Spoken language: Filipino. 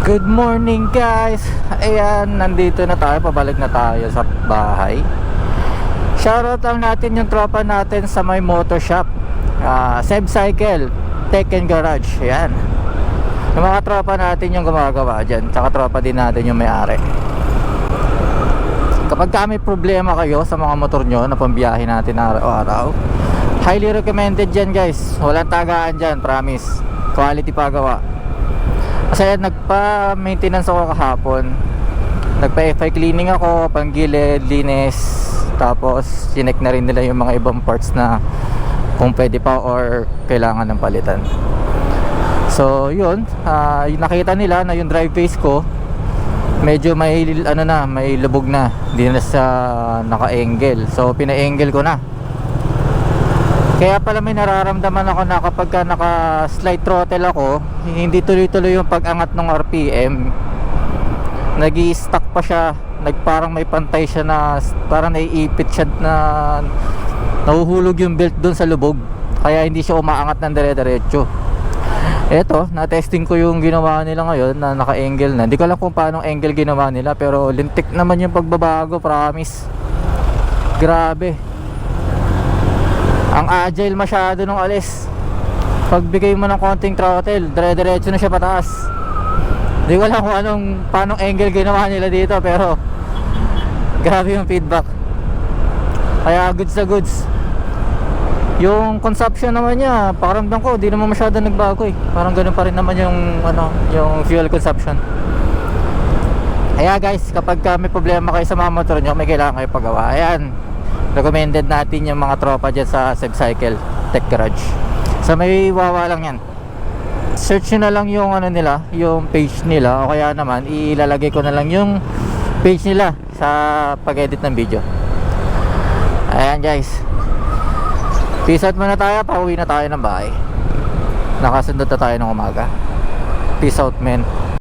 Good morning guys. Ayan, nandito na tayo, pabalik na tayo sa bahay. Shoutout lang natin yung tropa natin sa may motor shop, Seb Cycle Tech and Garage. Ayan, yung mga tropa natin yung gumagawa dyan, tsaka tropa din natin yung may-ari. Kapag may problema kayo sa mga motor nyo na pambiyahe natin araw-araw, highly recommended dyan guys. Walang tagaan dyan, promise. Quality pagawa. Kasi nagpa-maintenance ako kahapon. Nagpa-FI cleaning ako, panggilid, linis. Tapos chinek na rin nila yung mga ibang parts na kung pwede pa or kailangan ng palitan. So yun, nakita nila na yung drive face ko medyo may may lubog na, hindi na sa naka-angle. So pina-angle ko na. Kaya pala may nararamdaman ako na kapag naka-slide throttle ako, hindi tuloy-tuloy yung pag-angat ng RPM. Nag-i-stuck pa siya, parang may pantay siya na parang naiipit siya na nahuhulog yung belt dun sa lubog. Kaya hindi siya umaangat ng dire-diretso. Eto, na-testing ko yung ginawa nila ngayon na naka-angle na. Hindi ko alam kung paano angle ginawa nila, pero lintik naman yung pagbabago, promise. Grabe. Ang agile masyado nung alis. Pagbigay mo ng konting throttle, dire-diretso na siya pataas. Hindi ko alam kung paano angle ginawa nila dito, pero grabe yung feedback. Kaya goods na goods. Yung consumption naman niya, pakiramdam ko di naman masyado nagbago eh. Parang ganun pa rin naman yung yung fuel consumption. Kaya guys, kapag may problema kayo sa mga motor nyo, may kailangan kayo pagawa. Ayan, recommended natin yung mga tropa dyan sa Seb Cycle Tech Garage. So may wawa lang yan. Search nyo na lang yung nila, yung page nila, o kaya naman ilalagay ko na lang yung page nila sa pag-edit ng video. Ayan guys, peace out muna tayo, pauwi na tayo ng bahay. Nakasundot na tayo ng umaga. Peace out men.